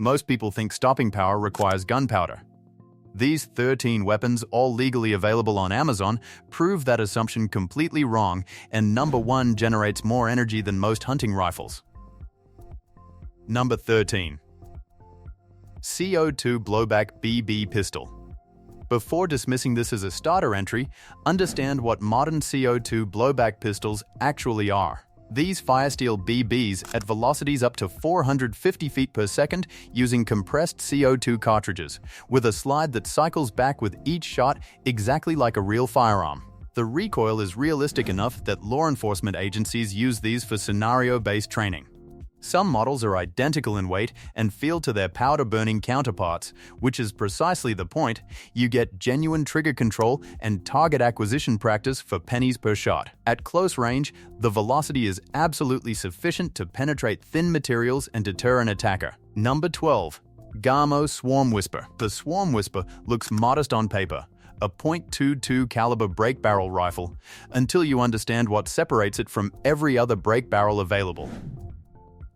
Most people think stopping power requires gunpowder. These 13 weapons, all legally available on Amazon, prove that assumption completely wrong, and number 1 generates more energy than most hunting rifles. Number 13. CO2 Blowback BB Pistol. Before dismissing this as a starter entry, understand what modern CO2 blowback pistols actually are. These fire steel BBs at velocities up to 450 feet per second using compressed CO2 cartridges, with a slide that cycles back with each shot exactly like a real firearm. The recoil is realistic enough that law enforcement agencies use these for scenario-based training. Some models are identical in weight and feel to their powder-burning counterparts, which is precisely the point. You get genuine trigger control and target acquisition practice for pennies per shot. At close range, the velocity is absolutely sufficient to penetrate thin materials and deter an attacker. Number 12. Garmo Swarm Whisper. The Swarm Whisper looks modest on paper, a .22 caliber break barrel rifle, until you understand what separates it from every other break barrel available.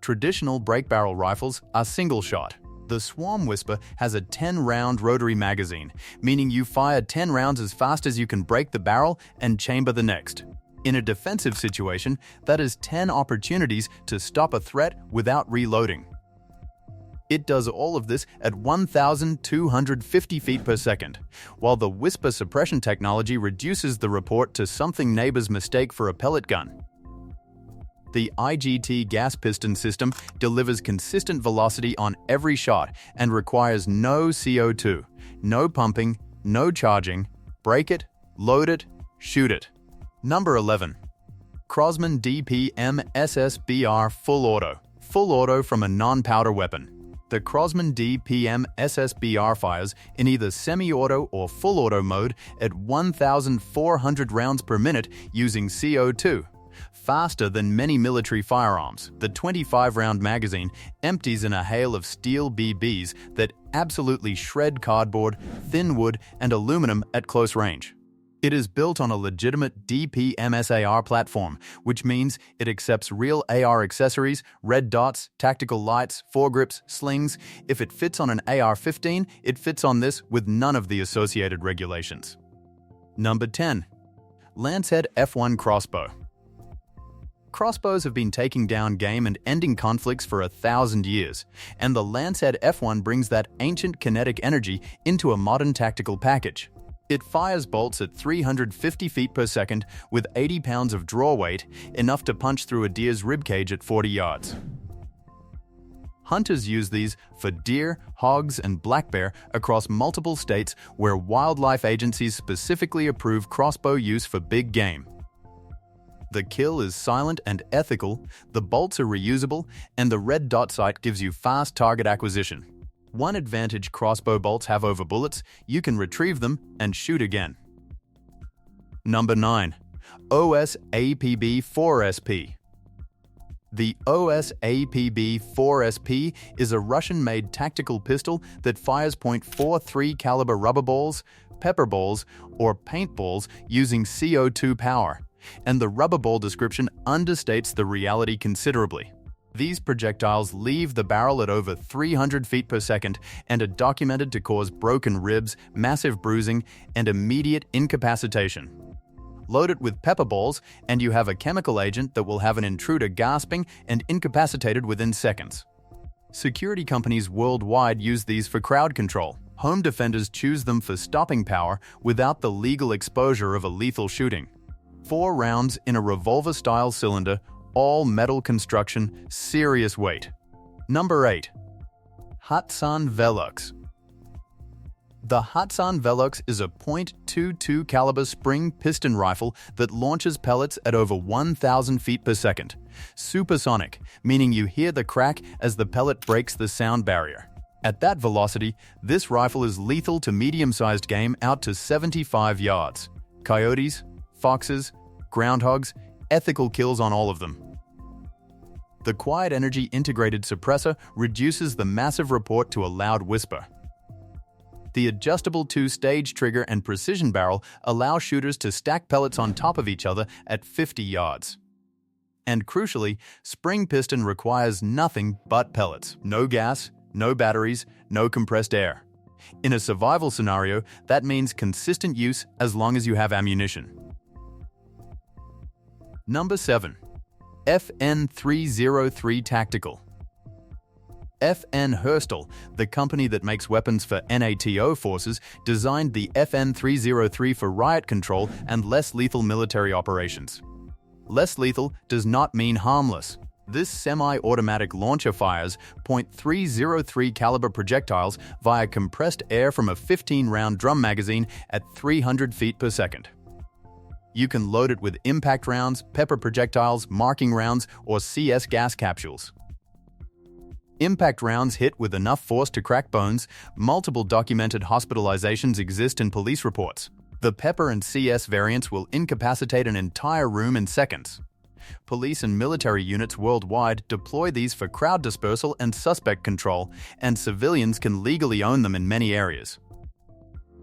Traditional break barrel rifles are single shot. The Swarm Whisper has a 10-round rotary magazine, meaning you fire 10 rounds as fast as you can break the barrel and chamber the next. In a defensive situation, that is 10 opportunities to stop a threat without reloading. It does all of this at 1,250 feet per second, while the Whisper suppression technology reduces the report to something neighbors mistake for a pellet gun. The IGT gas piston system delivers consistent velocity on every shot and requires no CO2, no pumping, no charging. Break it, load it, shoot it. Number 11. Crosman DPM SSBR Full Auto. Full auto from a non-powder weapon. The Crosman DPM SSBR fires in either semi-auto or full auto mode at 1,400 rounds per minute using CO2. Faster than many military firearms, the 25-round magazine empties in a hail of steel BBs that absolutely shred cardboard, thin wood, and aluminum at close range. It is built on a legitimate DPMSAR platform, which means it accepts real AR accessories, red dots, tactical lights, foregrips, slings. If it fits on an AR-15, it fits on this with none of the associated regulations. Number 10. Lancehead F1 Crossbow. Crossbows have been taking down game and ending conflicts for 1,000 years, and the Lancehead F1 brings that ancient kinetic energy into a modern tactical package. It fires bolts at 350 feet per second with 80 pounds of draw weight, enough to punch through a deer's ribcage at 40 yards. Hunters use these for deer, hogs, and black bear across multiple states where wildlife agencies specifically approve crossbow use for big game. The kill is silent and ethical, the bolts are reusable, and the red dot sight gives you fast target acquisition. One advantage crossbow bolts have over bullets: you can retrieve them and shoot again. Number 9. OS-APB-4SP. The OS-APB-4SP is a Russian-made tactical pistol that fires .43 caliber rubber balls, pepper balls, or paintballs using CO2 power, and the rubber ball description understates the reality considerably. These projectiles leave the barrel at over 300 feet per second and are documented to cause broken ribs, massive bruising, and immediate incapacitation. Load it with pepper balls, and you have a chemical agent that will have an intruder gasping and incapacitated within seconds. Security companies worldwide use these for crowd control. Home defenders choose them for stopping power without the legal exposure of a lethal shooting. 4 rounds in a revolver-style cylinder, all metal construction, serious weight. Number 8. Hatsan Velux. The Hatsan Velux is a .22 caliber spring piston rifle that launches pellets at over 1,000 feet per second. Supersonic, meaning you hear the crack as the pellet breaks the sound barrier. At that velocity, this rifle is lethal to medium-sized game out to 75 yards. Coyotes, foxes, groundhogs, ethical kills on all of them. The quiet energy integrated suppressor reduces the massive report to a loud whisper. The adjustable 2-stage trigger and precision barrel allow shooters to stack pellets on top of each other at 50 yards. And crucially, spring piston requires nothing but pellets. No gas, no batteries, no compressed air. In a survival scenario, that means consistent use as long as you have ammunition. Number 7. FN-303 Tactical. FN Herstal, the company that makes weapons for NATO forces, designed the FN-303 for riot control and less lethal military operations. Less lethal does not mean harmless. This semi-automatic launcher fires .303 caliber projectiles via compressed air from a 15-round drum magazine at 300 feet per second. You can load it with impact rounds, pepper projectiles, marking rounds, or CS gas capsules. Impact rounds hit with enough force to crack bones. Multiple documented hospitalizations exist in police reports. The pepper and CS variants will incapacitate an entire room in seconds. Police and military units worldwide deploy these for crowd dispersal and suspect control, and civilians can legally own them in many areas.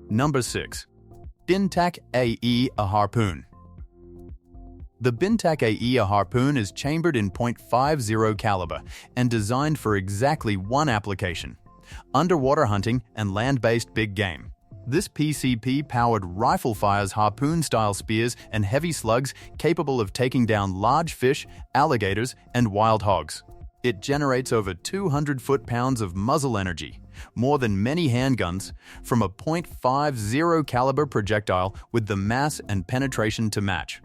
Number 6. Bintac AE, a harpoon. The Bintac AE, a harpoon, is chambered in .50 caliber and designed for exactly one application: underwater hunting and land-based big game. This PCP-powered rifle fires harpoon-style spears and heavy slugs capable of taking down large fish, alligators, and wild hogs. It generates over 200 foot-pounds of muzzle energy, more than many handguns, from a .50 caliber projectile with the mass and penetration to match.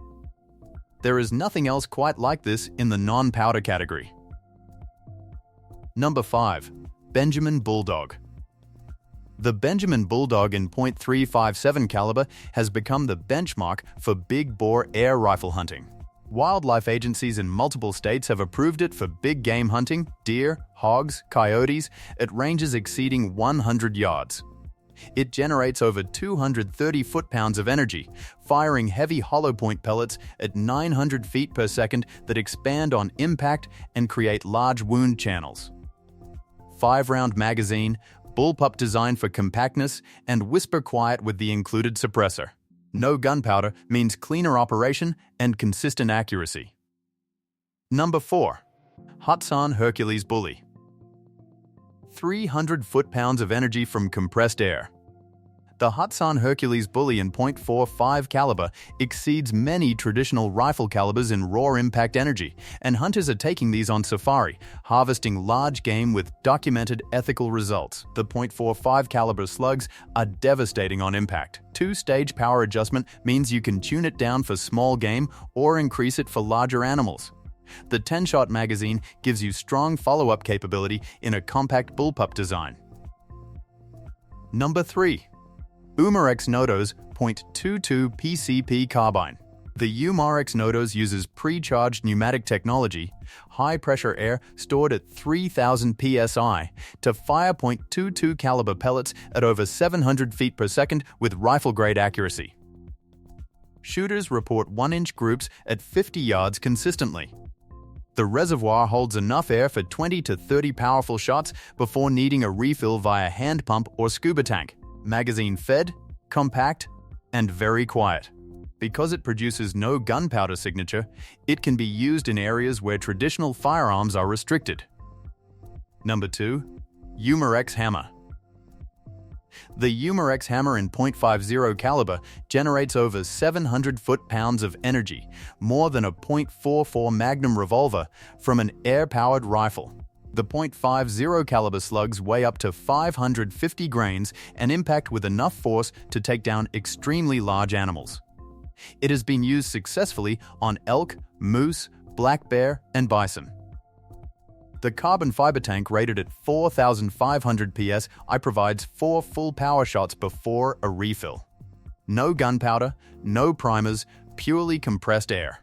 There is nothing else quite like this in the non-powder category. Number 5. Benjamin Bulldog. The Benjamin Bulldog in .357 caliber has become the benchmark for big-bore air rifle hunting. Wildlife agencies in multiple states have approved it for big game hunting, deer, hogs, coyotes, at ranges exceeding 100 yards. It generates over 230 foot-pounds of energy, firing heavy hollow-point pellets at 900 feet per second that expand on impact and create large wound channels. 5-round magazine, bullpup design for compactness, and whisper quiet with the included suppressor. No gunpowder means cleaner operation and consistent accuracy. Number 4. Hudson Hercules Bully. 300 foot-pounds of energy from compressed air. The Hudson Hercules Bully in .45 caliber exceeds many traditional rifle calibers in raw impact energy, and hunters are taking these on safari, harvesting large game with documented ethical results. The .45 caliber slugs are devastating on impact. 2-stage power adjustment means you can tune it down for small game or increase it for larger animals. The 10-shot magazine gives you strong follow-up capability in a compact bullpup design. Number 3. Umarex Notos .22 PCP Carbine. The Umarex Notos uses pre-charged pneumatic technology, high-pressure air stored at 3,000 psi, to fire .22 caliber pellets at over 700 feet per second with rifle-grade accuracy. Shooters report 1-inch groups at 50 yards consistently. The reservoir holds enough air for 20 to 30 powerful shots before needing a refill via hand pump or scuba tank. Magazine fed, compact, and very quiet. Because it produces no gunpowder signature, it can be used in areas where traditional firearms are restricted. Number 2. Umarex Hammer. The Umarex hammer in .50 caliber generates over 700 foot-pounds of energy, more than a .44 Magnum revolver, from an air-powered rifle. The .50 caliber slugs weigh up to 550 grains and impact with enough force to take down extremely large animals. It has been used successfully on elk, moose, black bear, and bison. The carbon fiber tank rated at 4,500 psi provides 4 full power shots before a refill. No gunpowder, no primers, purely compressed air.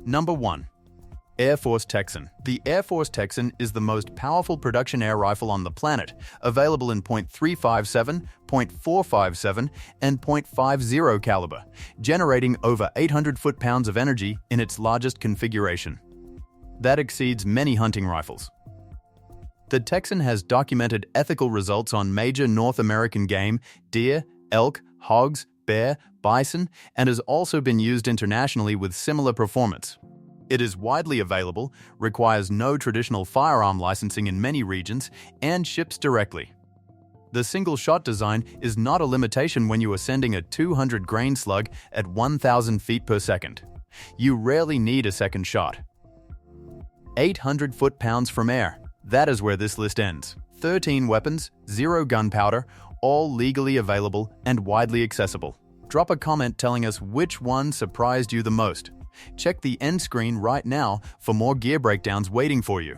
Number 1. Air Force Texan. The Air Force Texan is the most powerful production air rifle on the planet, available in .357, .457, and .50 caliber, generating over 800 foot-pounds of energy in its largest configuration. That exceeds many hunting rifles. The Texan has documented ethical results on major North American game, deer, elk, hogs, bear, bison, and has also been used internationally with similar performance. It is widely available, requires no traditional firearm licensing in many regions, and ships directly. The single-shot design is not a limitation when you are sending a 200-grain slug at 1,000 feet per second. You rarely need a second shot. 800 foot-pounds from air. That is where this list ends. 13 weapons, 0 gunpowder, all legally available and widely accessible. Drop a comment telling us which one surprised you the most. Check the end screen right now for more gear breakdowns waiting for you.